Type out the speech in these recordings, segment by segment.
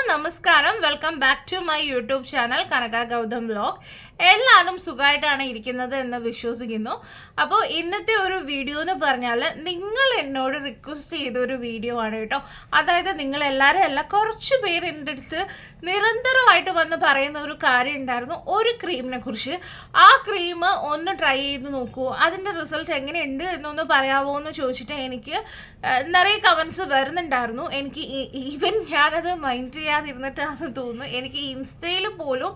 നമസ്കാരം, welcome back to my YouTube channel Kanaka Gautam vlog. എല്ലാവരും സുഖമായിട്ടാണ് ഇരിക്കുന്നത് എന്ന് വിശ്വസിക്കുന്നു. അപ്പോൾ ഇന്നത്തെ ഒരു വീഡിയോ എന്ന് പറഞ്ഞാൽ നിങ്ങൾ എന്നോട് റിക്വസ്റ്റ് ചെയ്ത ഒരു വീഡിയോ ആണ് കേട്ടോ. അതായത് നിങ്ങൾ എല്ലാവരും അല്ല, കുറച്ച് പേര് എൻ്റെ അടുത്ത് നിരന്തരമായിട്ട് വന്ന് പറയുന്ന ഒരു കാര്യം ഉണ്ടായിരുന്നു, ഒരു ക്രീമിനെ കുറിച്ച്. ആ ക്രീം ഒന്ന് ട്രൈ ചെയ്ത് നോക്കൂ, അതിൻ്റെ റിസൾട്ട് എങ്ങനെയുണ്ട് എന്നൊന്ന് പറയാമോ എന്ന് ചോദിച്ചിട്ട് എനിക്ക് നിറയെ കമൻസ് വരുന്നുണ്ടായിരുന്നു. എനിക്ക് ഈവൻ ഞാനത് മൈൻഡ് ചെയ്യാതിരുന്നിട്ടാണെന്ന് തോന്നുന്നു. എനിക്ക് ഇൻസ്റ്റയിൽ പോലും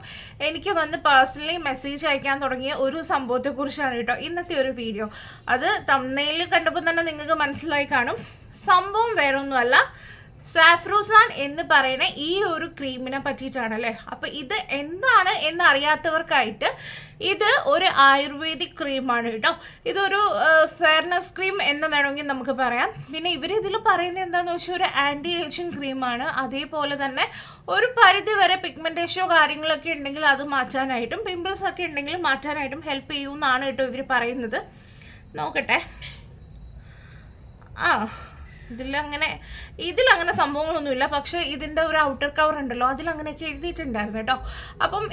എനിക്ക് വന്ന് പേഴ്സണലി മെസ്സേജ് അയക്കാൻ തുടങ്ങിയ ഒരു സംഭവത്തെക്കുറിച്ചാണ് കേട്ടോ ഇന്നത്തെ ഒരു വീഡിയോ. അത് തംബ്നെയിൽ കണ്ടപ്പോൾ തന്നെ നിങ്ങൾക്ക് മനസ്സിലായി കാണും. സംഭവം വേറൊന്നുമല്ല, സാഫ്രോസാൻ എന്ന് പറയുന്ന ഈ ഒരു ക്രീമിനെ പറ്റിയിട്ടാണ് അല്ലേ. അപ്പം ഇത് എന്താണ് എന്ന് അറിയാത്തവർക്കായിട്ട് ഇത് ഒരു ആയുർവേദിക് ക്രീമാണ് കേട്ടോ. ഇതൊരു ഫെയർനെസ് ക്രീം എന്ന് വേണമെങ്കിൽ നമുക്ക് പറയാം. പിന്നെ ഇവരിതിൽ പറയുന്നത് എന്താണെന്ന് വെച്ചാൽ ഒരു ആൻറ്റി ഏജിങ് ക്രീമാണ്. അതേപോലെ തന്നെ ഒരു പരിധി വരെ പിഗ്മെൻറ്റേഷനോ കാര്യങ്ങളൊക്കെ ഉണ്ടെങ്കിൽ അത് മാറ്റാനായിട്ടും പിമ്പിൾസ് ഒക്കെ ഉണ്ടെങ്കിൽ മാറ്റാനായിട്ടും ഹെൽപ്പ് ചെയ്യുമെന്നാണ് കേട്ടോ ഇവർ പറയുന്നത്. നോക്കട്ടെ. ഇതിലങ്ങനെ സംഭവങ്ങളൊന്നുമില്ല, പക്ഷെ ഇതിൻ്റെ ഒരു ഔട്ടർ കവർ ഉണ്ടല്ലോ, അതിലങ്ങനെയൊക്കെ എഴുതിയിട്ടുണ്ടായിരുന്നു കേട്ടോ. അപ്പം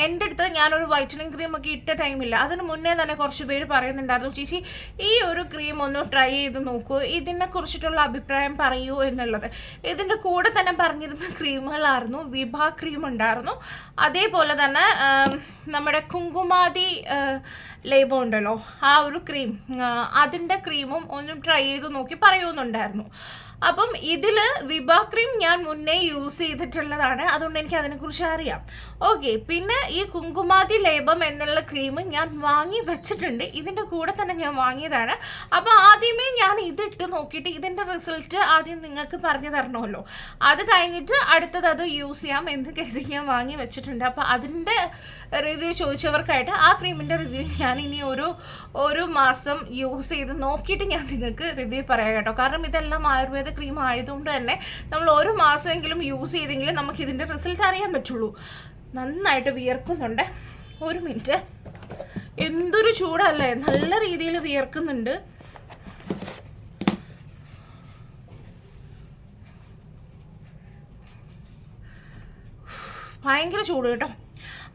എൻ്റെ അടുത്ത് ഞാനൊരു വൈറ്റനിങ് ക്രീം ഒക്കെ ഇട്ട ടൈമില്ല, അതിന് മുന്നേ തന്നെ കുറച്ച് പേര് പറയുന്നുണ്ടായിരുന്നു, ചേച്ചി ഈ ഒരു ക്രീം ഒന്ന് ട്രൈ ചെയ്ത് നോക്കൂ, ഇതിനെ കുറിച്ചിട്ടുള്ള അഭിപ്രായം പറയൂ എന്നുള്ളത്. ഇതിൻ്റെ കൂടെ തന്നെ പറഞ്ഞിരുന്ന ക്രീമുകളായിരുന്നു, വിഭ ക്രീം ഉണ്ടായിരുന്നു, അതേപോലെ തന്നെ നമ്മുടെ കുങ്കുമാതി ലേബോ ഉണ്ടല്ലോ, ആ ഒരു ക്രീം, അതിൻ്റെ ക്രീമും ഒന്നും ട്രൈ ചെയ്ത് നോക്കി പറയുന്നുണ്ടായിരുന്നു. അപ്പം ഇതിൽ വിഭ ക്രീം ഞാൻ മുന്നേ യൂസ് ചെയ്തിട്ടുള്ളതാണ്, അതുകൊണ്ട് എനിക്ക് അതിനെക്കുറിച്ച് അറിയാം. ഓക്കെ, പിന്നെ ഈ കുങ്കുമാതി ലേപം എന്നുള്ള ക്രീം ഞാൻ വാങ്ങി വെച്ചിട്ടുണ്ട്, ഇതിൻ്റെ കൂടെ തന്നെ ഞാൻ വാങ്ങിയതാണ്. അപ്പോൾ ആദ്യമേ ഞാൻ ഇതിട്ട് നോക്കിയിട്ട് ഇതിൻ്റെ റിസൾട്ട് ആദ്യം നിങ്ങൾക്ക് പറഞ്ഞു തരണമല്ലോ, അത് കഴിഞ്ഞിട്ട് അടുത്തത് അത് യൂസ് ചെയ്യാം എന്ന് കരുതി ഞാൻ വാങ്ങി വെച്ചിട്ടുണ്ട്. അപ്പോൾ അതിൻ്റെ റിവ്യൂ ചോദിച്ചവർക്കായിട്ട് ആ ക്രീമിൻ്റെ റിവ്യൂ ഞാൻ ഇനി ഒരു മാസം യൂസ് ചെയ്ത് നോക്കിയിട്ട് ഞാൻ നിങ്ങൾക്ക് റിവ്യൂ പറയാം കേട്ടോ. കാരണം ഇതെല്ലാം ആയുർവേദ ക്രീം ആയതുകൊണ്ട് തന്നെ നമ്മൾ ഒരു മാസമെങ്കിലും യൂസ് ചെയ്തെങ്കിൽ നമുക്ക് ഇതിൻ്റെ റിസൾട്ട് അറിയാൻ പറ്റുള്ളൂ. നന്നായിട്ട് വിയർക്കുന്നുണ്ട്. ഒരു മിനിറ്റ്, എന്തൊരു ചൂടല്ലേ, നല്ല രീതിയിൽ വിയർക്കുന്നുണ്ട്. ഭയങ്കര ചൂട് കേട്ടോ.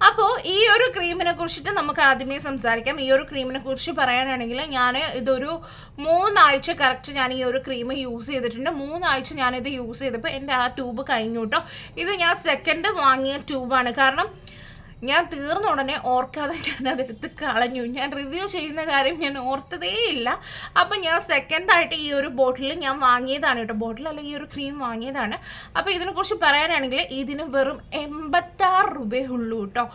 അപ്പോൾ ഈ ഒരു ക്രീമിനെ കുറിച്ചിട്ട് നമുക്ക് ആദ്യമേ സംസാരിക്കാം. ഈ ഒരു ക്രീമിനെ കുറിച്ച് പറയാനാണെങ്കിൽ ഞാൻ ഇതൊരു 3 ആഴ്ച കറക്റ്റ് ഞാൻ ഈ ഒരു ക്രീം യൂസ് ചെയ്തിട്ടുണ്ട്. 3 ആഴ്ച ഞാനിത് യൂസ് ചെയ്തപ്പോൾ എൻ്റെ ആ ട്യൂബ് കഴിഞ്ഞു കേട്ടോ. ഇത് ഞാൻ സെക്കൻഡ് വാങ്ങിയ ട്യൂബാണ്. കാരണം ഞാൻ തീർന്ന ഉടനെ ഓർക്കാതെ ഞാൻ അതെടുത്ത് കളഞ്ഞു. ഞാൻ റിവ്യൂ ചെയ്യുന്ന കാര്യം ഞാൻ ഓർത്തതേ ഇല്ല. അപ്പം ഞാൻ സെക്കൻഡായിട്ട് ഈ ഒരു ബോട്ടിൽ ഞാൻ വാങ്ങിയതാണ് കേട്ടോ. ബോട്ടിലല്ല, ഈ ഒരു ക്രീം വാങ്ങിയതാണ്. അപ്പോൾ ഇതിനെക്കുറിച്ച് പറയാനാണെങ്കിൽ ഇതിന് വെറും 86 രൂപയുള്ളൂ കേട്ടോ.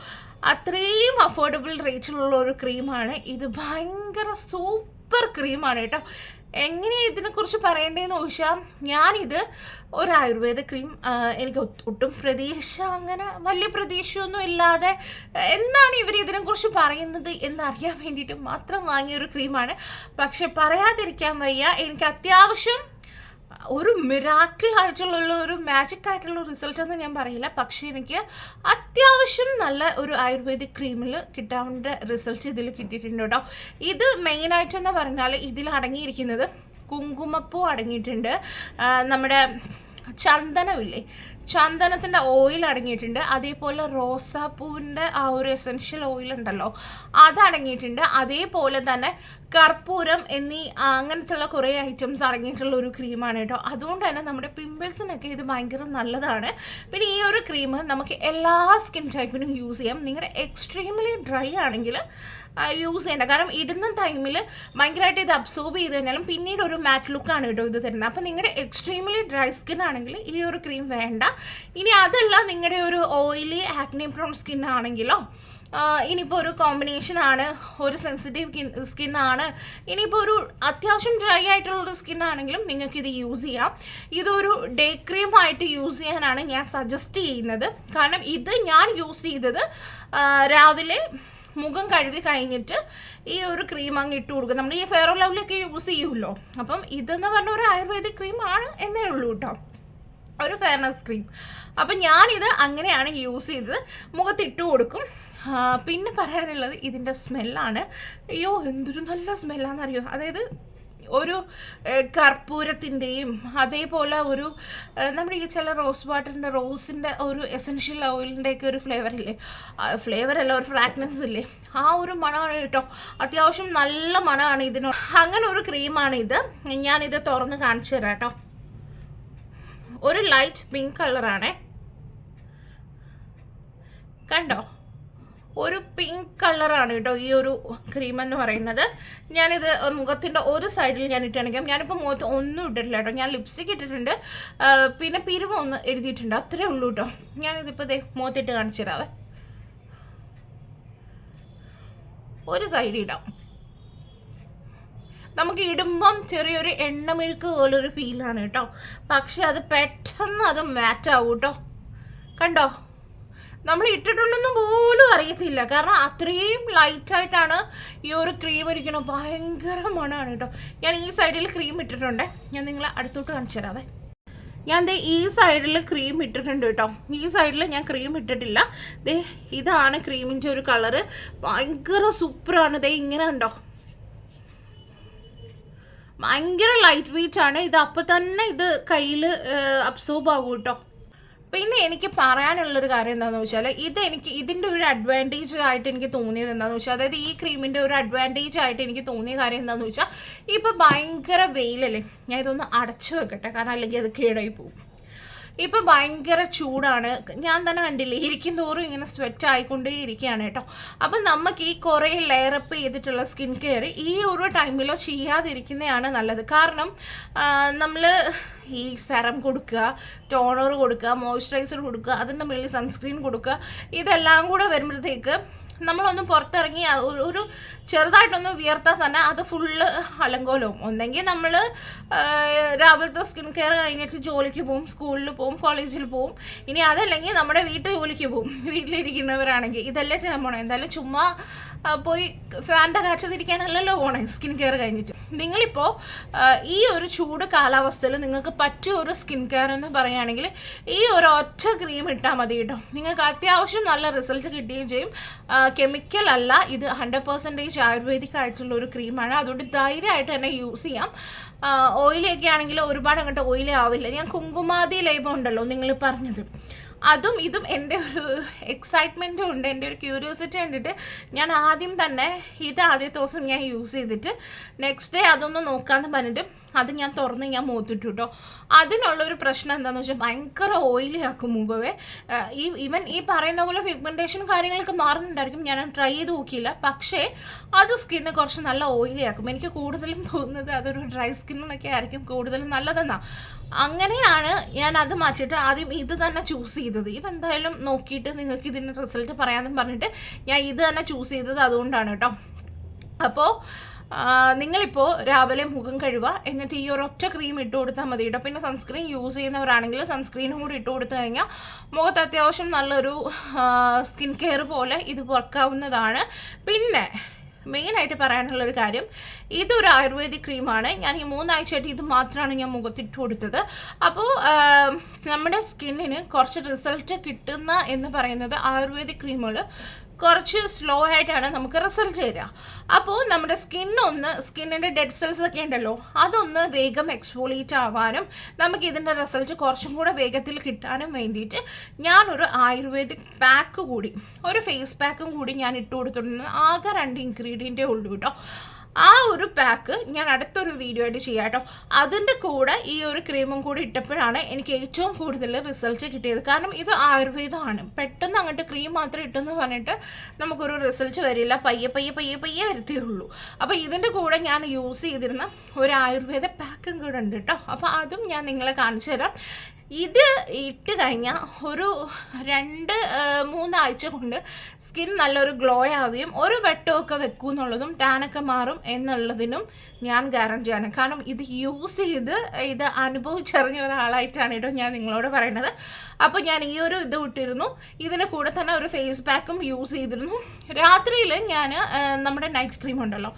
അത്രയും അഫോർഡബിൾ റേറ്റിലുള്ള ഒരു ക്രീമാണ് ഇത്. ഭയങ്കര സൂപ്പർ ക്രീമാണ് കേട്ടോ. എങ്ങനെയാണ് ഇതിനെക്കുറിച്ച് പറയേണ്ടതെന്ന് ചോദിച്ചാൽ, ഞാനിത് ഒരു ആയുർവേദ ക്രീം, എനിക്ക് ഒട്ടും അങ്ങനെ വലിയ പ്രതീക്ഷയൊന്നും ഇല്ലാതെ എന്താണ് ഇവർ ഇതിനെക്കുറിച്ച് പറയുന്നത് എന്നറിയാൻ വേണ്ടിയിട്ട് മാത്രം വാങ്ങിയൊരു ക്രീമാണ്. പക്ഷെ പറയാതിരിക്കാൻ വയ്യ, എനിക്ക് അത്യാവശ്യം ഒരു മിറാക്കിൾ ആയിട്ടുള്ള ഒരു മാജിക് ആയിട്ടുള്ള റിസൾട്ട് എന്ന് ഞാൻ പറയില്ല, പക്ഷേ എനിക്ക് അത്യാവശ്യം നല്ല ഒരു ആയുർവേദിക് ക്രീമിൽ കിട്ടാവുന്ന റിസൾട്ട് ഇതിൽ കിട്ടിയിട്ടുണ്ട് കേട്ടോ. ഇത് മെയിനായിട്ടെന്ന് പറഞ്ഞാൽ ഇതിൽ അടങ്ങിയിരിക്കുന്നത് കുങ്കുമപ്പൂ അടങ്ങിയിട്ടുണ്ട്, നമ്മുടെ ചന്ദനമില്ലേ, ചന്ദനത്തിൻ്റെ ഓയിൽ അടങ്ങിയിട്ടുണ്ട്, അതേപോലെ റോസാപ്പൂവിൻ്റെ ആ ഒരു എസെൻഷ്യൽ ഓയിൽ ഉണ്ടല്ലോ അത് അടങ്ങിയിട്ടുണ്ട്, അതേപോലെ തന്നെ കർപ്പൂരം എന്നീ അങ്ങനത്തെയുള്ള കുറേ ഐറ്റംസ് അടങ്ങിയിട്ടുള്ള ഒരു ക്രീമാണ് കേട്ടോ. അതുകൊണ്ട് തന്നെ നമ്മുടെ പിമ്പിൾസിനൊക്കെ ഇത് ഭയങ്കര നല്ലതാണ്. പിന്നെ ഈ ഒരു ക്രീം നമുക്ക് എല്ലാ സ്കിൻ ടൈപ്പിനും യൂസ് ചെയ്യാം. നിങ്ങളുടെ എക്സ്ട്രീംലി ഡ്രൈ ആണെങ്കിൽ യൂസ് ചെയ്യേണ്ട, കാരണം ഇടുന്ന ടൈമിൽ ഭയങ്കരമായിട്ട് ഇത് അബ്സോർബ് ചെയ്ത് കഴിഞ്ഞാലും പിന്നീട് ഒരു മാറ്റ് ലുക്കാണ് കേട്ടോ ഇത് തരുന്നത്. അപ്പോൾ നിങ്ങളുടെ എക്സ്ട്രീംലി ഡ്രൈ സ്കിൻ ആണെങ്കിൽ ഈ ഒരു ക്രീം വേണ്ട. ഇനി അതല്ല, നിങ്ങളുടെ ഒരു ഓയിലി ആക്നെ പ്രോൺ സ്കിൻ ആണെങ്കിലോ, ഇനിയിപ്പോൾ ഒരു കോമ്പിനേഷനാണ്, ഒരു സെൻസിറ്റീവ് സ്കിന്നാണ്, ഇനിയിപ്പോൾ ഒരു അത്യാവശ്യം ഡ്രൈ ആയിട്ടുള്ളൊരു സ്കിൻ ആണെങ്കിലും നിങ്ങൾക്ക് ഇത് യൂസ് ചെയ്യാം. ഇതൊരു ഡേ ക്രീം ആയിട്ട് യൂസ് ചെയ്യാനാണ് ഞാൻ സജസ്റ്റ് ചെയ്യുന്നത്. കാരണം ഇത് ഞാൻ യൂസ് ചെയ്തത് രാവിലെ മുഖം കഴുകി കഴിഞ്ഞിട്ട് ഈ ഒരു ക്രീം അങ്ങ് ഇട്ട് കൊടുക്കുക. നമ്മൾ ഈ ഫെയർ ആൻഡ് ലവ്ലിയൊക്കെ യൂസ് ചെയ്യുമല്ലോ, അപ്പം ഇതെന്ന് പറഞ്ഞ ഒരു ആയുർവേദിക് ക്രീം ആണ് എന്നേ ഉള്ളൂ കേട്ടോ, ഒരു ഫെയർനെസ് ക്രീം. അപ്പം ഞാനിത് അങ്ങനെയാണ് യൂസ് ചെയ്തത്, മുഖത്തിട്ട് കൊടുക്കും. പിന്നെ പറയാനുള്ളത് ഇതിൻ്റെ സ്മെല്ലാണ്. അയ്യോ, എന്തൊരു നല്ല സ്മെല്ലാണെന്നറിയോ. അതായത് ഒരു കർപ്പൂരത്തിൻ്റെയും അതേപോലെ ഒരു നമ്മുടെ ഈ ചില റോസ് വാട്ടറിൻ്റെ റോസിൻ്റെ ഒരു എസെൻഷ്യൽ ഓയിലിൻ്റെയൊക്കെ ഒരു ഫ്ലേവർ ഇല്ലേ, ഫ്ലേവറല്ല ഒരു ഫ്രാഗ്രൻസ് ഇല്ലേ, ആ ഒരു മണമാണ് കേട്ടോ. അത്യാവശ്യം നല്ല മണമാണ് ഇതിന്. അങ്ങനെ ഒരു ക്രീമാണ് ഇത്. ഞാനിത് തുറന്ന് കാണിച്ചു തരാം കേട്ടോ. ഒരു ലൈറ്റ് പിങ്ക് കളറാണേ, കണ്ടോ, ഒരു പിങ്ക് കളറാണ് കേട്ടോ ഈ ഒരു ക്രീം എന്ന് പറയുന്നത്. ഞാനിത് മുഖത്തിൻ്റെ ഒരു സൈഡിൽ ഞാൻ ഇട്ടാണെങ്കിൽ, ഞാനിപ്പോൾ മുഖത്ത് ഒന്നും ഇട്ടിട്ടില്ല കേട്ടോ. ഞാൻ ലിപ്സ്റ്റിക് ഇട്ടിട്ടുണ്ട്, പിന്നെ പിരിവ് ഒന്ന് എഴുതിയിട്ടുണ്ട്, അത്രേ ഉള്ളൂ കേട്ടോ. ഞാനിതിപ്പോൾ ഇതേ മുഖത്തിട്ട് കാണിച്ചു തരാവേ. ഒരു സൈഡ് ഇടാം. നമുക്ക് ഇടുമ്പം ചെറിയൊരു എണ്ണമെഴുക്ക് പോലൊരു ഫീലാണ് കേട്ടോ, പക്ഷെ അത് പെട്ടെന്ന് അത് മാറ്റാവും കേട്ടോ. കണ്ടോ, നമ്മൾ ഇട്ടിട്ടുണ്ടെന്ന് പോലും അറിയത്തില്ല, കാരണം അത്രയും ലൈറ്റായിട്ടാണ് ഈ ഒരു ക്രീം ഇരിക്കണം. ഭയങ്കര മണമാണ് കേട്ടോ. ഞാൻ ഈ സൈഡിൽ ക്രീം ഇട്ടിട്ടുണ്ട്, ഞാൻ നിങ്ങളെ അടുത്തോട്ട് കാണിച്ചു തരാവേ. ഞാൻ ദേ ഈ സൈഡിൽ ക്രീം ഇട്ടിട്ടുണ്ട് കേട്ടോ. ഈ സൈഡിൽ ഞാൻ ക്രീം ഇട്ടിട്ടില്ല. ദേ ഇതാണ് ക്രീമിൻ്റെ ഒരു കളറ്, ഭയങ്കര സൂപ്പറാണ്. ദേ ഇങ്ങനെ ഉണ്ടോ, ഭയങ്കര ലൈറ്റ് വെയിറ്റ് ആണ് ഇത്. അപ്പം തന്നെ ഇത് കയ്യിൽ അബ്സോർബ് ആകും കേട്ടോ. പിന്നെ എനിക്ക് പറയാനുള്ളൊരു കാര്യം എന്താണെന്ന് വെച്ചാൽ, ഇതിൻ്റെ ഒരു അഡ്വാൻറ്റേജ് ആയിട്ട് എനിക്ക് തോന്നിയത് എന്താണെന്ന് വെച്ചാൽ, അതായത് ഈ ക്രീമിൻ്റെ ഒരു അഡ്വാൻറ്റേജ് ആയിട്ട് എനിക്ക് തോന്നിയ കാര്യം എന്താണെന്ന് വെച്ചാൽ, ഇപ്പോൾ ഭയങ്കര വെയിലല്ലേ, ഞാൻ ഇതൊന്ന് അടച്ചു വെക്കട്ടെ, കാരണം അല്ലെങ്കിൽ അത് കേടായി പോകും. ഇപ്പം ഭയങ്കര ചൂടാണ്, ഞാൻ തന്നെ കണ്ടില്ലേ, ഇരിക്കും തോറും ഇങ്ങനെ സ്വെറ്റ് ആയിക്കൊണ്ടേ ഇരിക്കുകയാണ് കേട്ടോ. അപ്പം നമുക്ക് ഈ കുറേ ലെയറപ്പ് ചെയ്തിട്ടുള്ള സ്കിൻ കെയർ ഈ ഒരു ടൈമിലോ ചെയ്യാതിരിക്കുന്നതാണ് നല്ലത്. കാരണം നമ്മൾ ഈ സെറം കൊടുക്കുക, ടോണർ കൊടുക്കുക, മോയ്സ്ചറൈസർ കൊടുക്കുക, അതിൻ്റെ മുകളിൽ സൺസ്ക്രീൻ കൊടുക്കുക, ഇതെല്ലാം കൂടെ വരുമ്പോഴത്തേക്ക് നമ്മളൊന്ന് പുറത്തിറങ്ങി ഒരു ചെറുതായിട്ടൊന്ന് വിയർത്താൽ തന്നെ അത് ഫുള്ള് അലങ്കോലവും. ഒന്നെങ്കിൽ നമ്മൾ രാവിലത്തെ സ്കിൻ കെയർ കഴിഞ്ഞിട്ട് ജോലിക്ക് പോവും, സ്കൂളിൽ പോവും, കോളേജിൽ പോവും. ഇനി അതല്ലെങ്കിൽ നമ്മുടെ വീട്ടിൽ ജോലിക്ക് പോവും, വീട്ടിലിരിക്കുന്നവരാണെങ്കിൽ. ഇതല്ലേ ചെയ്യാൻ പോണേ, എന്തായാലും ചുമ്മാ പോയി ഫാൻ്റെ കാച്ചതിരിക്കാനല്ലല്ലോ പോണേ സ്കിൻ കെയർ കഴിഞ്ഞിട്ട്. നിങ്ങളിപ്പോൾ ഈ ഒരു ചൂട് കാലാവസ്ഥയിൽ നിങ്ങൾക്ക് പറ്റിയ ഒരു സ്കിൻ കെയർ എന്ന് പറയുകയാണെങ്കിൽ ഈ ഒരു ഒറ്റ ക്രീം ഇട്ടാൽ മതി കേട്ടോ. നിങ്ങൾക്ക് അത്യാവശ്യം നല്ല റിസൾട്ട് കിട്ടുകയും ചെയ്യും. കെമിക്കൽ അല്ല, ഇത് 100% ആയുർവേദിക് ആയിട്ടുള്ള ഒരു ക്രീമാണ്. അതുകൊണ്ട് ധൈര്യമായിട്ട് തന്നെ യൂസ് ചെയ്യാം. ഓയിലൊക്കെ ആണെങ്കിൽ ഒരുപാട് അങ്ങോട്ട് ഓയിലേ ആവില്ല. ഞാൻ കുങ്കുമാതി ലേപം ഉണ്ടല്ലോ നിങ്ങൾ പറഞ്ഞത്, അതും ഇതും എൻ്റെ ഒരു എക്സൈറ്റ്മെൻറ്റും ഉണ്ട്, എൻ്റെ ഒരു ക്യൂരിയോസിറ്റി കണ്ടിട്ട് ഞാൻ ആദ്യം തന്നെ ഇത് ആദ്യത്തെ ദിവസം ഞാൻ യൂസ് ചെയ്തിട്ട് നെക്സ്റ്റ് ഡേ അതൊന്ന് നോക്കാമെന്ന് പറഞ്ഞിട്ട് അത് ഞാൻ തുറന്ന് ഞാൻ മുഖത്തിട്ടു കേട്ടോ. അതിനുള്ളൊരു പ്രശ്നം എന്താണെന്ന് വെച്ചാൽ ഭയങ്കര ഓയിലി ആക്കും മുഖവേ. ഈവൻ ഈ പറയുന്ന പോലെ പിഗ്മെൻറ്റേഷൻ കാര്യങ്ങളൊക്കെ മാറുന്നുണ്ടായിരിക്കും, ഞാൻ ട്രൈ ചെയ്ത് നോക്കിയില്ല. പക്ഷേ അത് സ്കിന്ന് കുറച്ച് നല്ല ഓയിലി ആക്കും. എനിക്ക് കൂടുതലും തോന്നുന്നത് അതൊരു ഡ്രൈ സ്കിന്നിനൊക്കെ ആയിരിക്കും കൂടുതലും നല്ലതെന്നാണ്. അങ്ങനെയാണ് ഞാൻ അത് മാറ്റിയിട്ട് ആദ്യം ഇത് തന്നെ ചൂസ് ചെയ്തത്. ഇതെന്തായാലും നോക്കിയിട്ട് നിങ്ങൾക്ക് ഇതിൻ്റെ റിസൾട്ട് പറയാമെന്ന് പറഞ്ഞിട്ട് ഞാൻ ഇത് തന്നെ ചൂസ് ചെയ്തത് അതുകൊണ്ടാണ് കേട്ടോ. അപ്പോൾ നിങ്ങളിപ്പോൾ രാവിലെ മുഖം കഴുകുക, എന്നിട്ട് ഈ ഒരു ഒറ്റ ക്രീം ഇട്ട് കൊടുത്താൽ മതി കേട്ടോ. പിന്നെ സൺസ്ക്രീൻ യൂസ് ചെയ്യുന്നവരാണെങ്കിൽ സൺസ്ക്രീനും കൂടി ഇട്ട് കൊടുത്തു കഴിഞ്ഞാൽ മുഖത്ത് അത്യാവശ്യം നല്ലൊരു സ്കിൻ കെയർ പോലെ ഇത് വർക്കാവുന്നതാണ്. പിന്നെ മെയിനായിട്ട് പറയാനുള്ളൊരു കാര്യം, ഇതൊരു ആയുർവേദിക് ക്രീമാണ്. ഞാൻ ഈ 3 ആഴ്ചയായിട്ട് ഇത് മാത്രമാണ് ഞാൻ മുഖത്തിട്ട് കൊടുത്തത്. അപ്പോൾ നമ്മുടെ സ്കിന്നിന് കുറച്ച് റിസൾട്ട് കിട്ടുന്ന എന്ന് പറയുന്നത് ആയുർവേദിക് ക്രീമുകൾ കുറച്ച് സ്ലോ ആയിട്ടാണ് നമുക്ക് റിസൾട്ട് തരിക. അപ്പോൾ നമ്മുടെ സ്കിന്നിൻ്റെ ഡെഡ് സെൽസ് ഒക്കെ ഉണ്ടല്ലോ, അതൊന്ന് വേഗം എക്സ്ഫോളിയേറ്റ് ആവാനും നമുക്ക് ഇതിൻ്റെ റിസൾട്ട് കുറച്ചും കൂടെ വേഗത്തിൽ കിട്ടാനും വേണ്ടിയിട്ട് ഞാനൊരു ആയുർവേദിക് പാക്ക് കൂടി, ഒരു ഫേസ് പാക്കും കൂടി ഞാൻ ഇട്ട് കൊടുത്തിട്ടുണ്ട്. ആകെ 2 ഇൻഗ്രീഡിയൻറ്റേ ഉള്ളൂ കേട്ടോ. ആ ഒരു പാക്ക് ഞാൻ അടുത്തൊരു വീഡിയോ ആയിട്ട് ചെയ്യാം കേട്ടോ. അതിൻ്റെ കൂടെ ഈ ഒരു ക്രീമും കൂടി ഇട്ടപ്പോഴാണ് എനിക്ക് ഏറ്റവും കൂടുതൽ റിസൾട്ട് കിട്ടിയത്. കാരണം ഇത് ആയുർവേദമാണ്, പെട്ടെന്ന് അങ്ങോട്ട് ക്രീം മാത്രം ഇട്ടെന്ന് പറഞ്ഞിട്ട് നമുക്കൊരു റിസൾട്ട് വരില്ല, പയ്യെ പയ്യെ പയ്യെ പയ്യെ വരത്തേയുള്ളൂ. അപ്പോൾ ഇതിൻ്റെ കൂടെ ഞാൻ യൂസ് ചെയ്തിരുന്ന ഒരു ആയുർവേദ പാക്കും കൂടെ ഉണ്ട് കേട്ടോ. അപ്പോൾ അതും ഞാൻ നിങ്ങളെ കാണിച്ചു തരാം. ഇത് ഇട്ട് കഴിഞ്ഞാൽ ഒരു 2-3 ആഴ്ച കൊണ്ട് സ്കിൻ നല്ലൊരു ഗ്ലോ ആവുകയും ഒരു വെട്ടമൊക്കെ വെക്കും എന്നുള്ളതും ടാനൊക്കെ മാറും എന്നുള്ളതിനും ഞാൻ ഗ്യാരണ്ടിയാണ്. കാരണം ഇത് യൂസ് ചെയ്ത് ഇത് അനുഭവിച്ചറിഞ്ഞ ഒരാളായിട്ടാണ് കേട്ടോ ഞാൻ നിങ്ങളോട് പറയുന്നത്. അപ്പോൾ ഞാൻ ഈ ഒരു ഇത് ഇട്ടിരുന്നു. ഇതിന് കൂടെ തന്നെ ഒരു ഫേസ് പാക്കും യൂസ് ചെയ്തിരുന്നു. രാത്രിയിൽ ഞാൻ നമ്മുടെ നൈറ്റ് ക്രീം ഉണ്ടല്ലോ,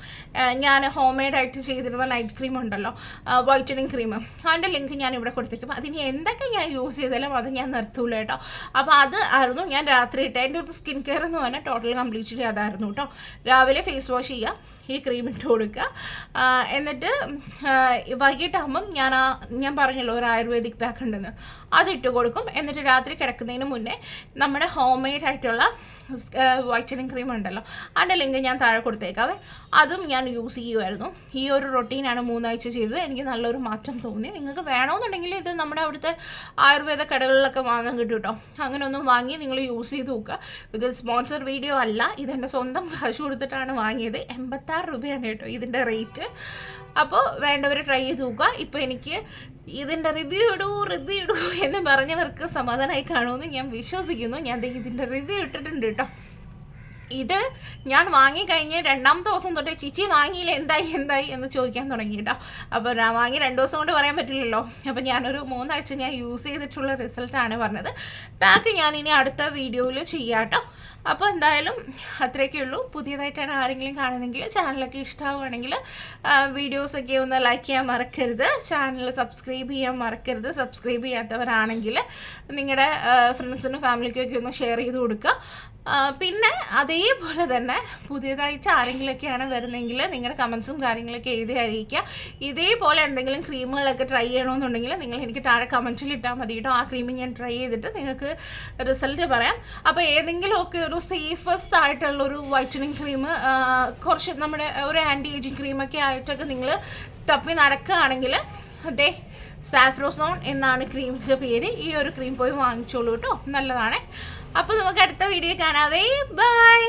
ഞാൻ ഹോം മെയ്ഡായിട്ട് ചെയ്തിരുന്ന നൈറ്റ് ക്രീം ഉണ്ടല്ലോ, വൈറ്റനിങ് ക്രീം, അതിൻ്റെ ലിങ്ക് ഞാൻ ഇവിടെ കൊടുത്തേക്കും. അതിന് എന്തൊക്കെ ഞാൻ യൂസ് ചെയ്താലും അത് ഞാൻ നിർത്തൂല കേട്ടോ. അപ്പോൾ അത് ആയിരുന്നു ഞാൻ രാത്രി ഇട്ട എൻ്റെ ഒരു സ്കിൻ കെയർ എന്ന് പറഞ്ഞാൽ ടോട്ടൽ കംപ്ലീറ്റ്ലി അതായിരുന്നു കേട്ടോ. രാവിലെ ഫേസ് വാഷ് ചെയ്യുക, ഈ ക്രീം ഇട്ട് കൊടുക്കുക, എന്നിട്ട് വൈകിട്ടാകുമ്പം ഞാൻ പറഞ്ഞല്ലോ ഒരു ആയുർവേദിക് പാക്ക് ഉണ്ടെന്ന്, അതിട്ട് കൊടുക്കും. എന്നിട്ട് രാത്രി കിടക്കുന്നതിന് മുന്നേ നമ്മുടെ ഹോം മെയ്ഡ് ആയിട്ടുള്ള വൈറ്റനിങ് ക്രീം ഉണ്ടല്ലോ, അതിൻ്റെ ലിങ്ക് ഞാൻ താഴെ കൊടുത്തേക്കാവേ, അതും ഞാൻ യൂസ് ചെയ്യുമായിരുന്നു. ഈ ഒരു റൊട്ടീനാണ് 3 ആഴ്ച ചെയ്തത്. എനിക്ക് നല്ലൊരു മാറ്റം തോന്നി. നിങ്ങൾക്ക് വേണമെന്നുണ്ടെങ്കിൽ ഇത് നമ്മുടെ അവിടുത്തെ ആയുർവേദ കടകളിലൊക്കെ വാങ്ങാൻ കിട്ടും കേട്ടോ. അങ്ങനെ ഒന്നും വാങ്ങി നിങ്ങൾ യൂസ് ചെയ്ത് നോക്കുക. ഇത് സ്പോൺസർ വീഡിയോ അല്ല, ഇതെൻ്റെ സ്വന്തം കാശ് കൊടുത്തിട്ടാണ് വാങ്ങിയത്. 86 രൂപയാണ് കേട്ടോ ഇതിൻ്റെ റേറ്റ്. അപ്പോൾ വേണ്ടവർ ട്രൈ ചെയ്ത് നോക്കുക. ഇപ്പോൾ എനിക്ക് ഇതിൻ്റെ റിവ്യൂ ഇടൂ എന്ന് പറഞ്ഞവർക്ക് സമാധാനമായി കാണുമെന്ന് ഞാൻ വിശ്വസിക്കുന്നു. ഞാൻ ഇതിൻ്റെ റിവ്യൂ ഇട്ടിട്ടുണ്ട് കേട്ടോ. ഇത് ഞാൻ വാങ്ങിക്കഴിഞ്ഞ് 2ാമത്തെ ദിവസം തൊട്ടേ ചിച്ചി വാങ്ങിയില്ല എന്തായി എന്ന് ചോദിക്കാൻ തുടങ്ങി കേട്ടോ. അപ്പോൾ ഞാൻ വാങ്ങി 2 ദിവസം കൊണ്ട് പറയാൻ പറ്റില്ലല്ലോ. അപ്പോൾ ഞാനൊരു 3 ആഴ്ച ഞാൻ യൂസ് ചെയ്തിട്ടുള്ള റിസൾട്ടാണ് പറഞ്ഞത്. പാക്ക് ഞാൻ ഇനി അടുത്ത വീഡിയോയിൽ ചെയ്യാം കേട്ടോ. അപ്പോൾ എന്തായാലും അത്രയൊക്കെ ഉള്ളൂ. പുതിയതായിട്ടാണ് ആരെങ്കിലും കാണുന്നെങ്കിൽ ചാനലൊക്കെ ഇഷ്ടമാവുകയാണെങ്കിൽ വീഡിയോസൊക്കെ ഒന്ന് ലൈക്ക് ചെയ്യാൻ മറക്കരുത്, ചാനൽ സബ്സ്ക്രൈബ് ചെയ്യാൻ മറക്കരുത്. സബ്സ്ക്രൈബ് ചെയ്യാത്തവരാണെങ്കിൽ നിങ്ങളുടെ ഫ്രണ്ട്സിനും ഫാമിലിക്കൊക്കെ ഒന്ന് ഷെയർ ചെയ്ത് കൊടുക്കുക. പിന്നെ അതേപോലെ തന്നെ പുതിയതായിട്ട് ആരെങ്കിലുമൊക്കെയാണ് വരുന്നതെങ്കിൽ നിങ്ങളുടെ കമൻസും കാര്യങ്ങളൊക്കെ എഴുതി അറിയിക്കുക. ഇതേപോലെ എന്തെങ്കിലും ക്രീമുകളൊക്കെ ട്രൈ ചെയ്യണമെന്നുണ്ടെങ്കിൽ നിങ്ങൾ എനിക്ക് താഴെ കമൻറ്റിൽ ഇട്ടാൽ മതി കേട്ടോ. ആ ക്രീം ഞാൻ ട്രൈ ചെയ്തിട്ട് നിങ്ങൾക്ക് റിസൾട്ട് പറയാം. അപ്പോൾ ഏതെങ്കിലുമൊക്കെ ഒരു സേഫസ്റ്റ് ആയിട്ടുള്ളൊരു വൈറ്റനിങ് ക്രീം, കുറച്ച് നമ്മുടെ ഒരു ആൻറ്റി ഏജിങ് ക്രീമൊക്കെ ആയിട്ടൊക്കെ നിങ്ങൾ തപ്പി നടക്കുകയാണെങ്കിൽ അതെ സാഫ്രോസോൺ എന്നാണ് ക്രീമിൻ്റെ പേര്. ഈ ഒരു ക്രീം പോയി വാങ്ങിച്ചോളൂ കേട്ടോ, നല്ലതാണ്. അപ്പോൾ നമുക്ക് അടുത്ത വീഡിയോ കാണാവേ. ബൈ.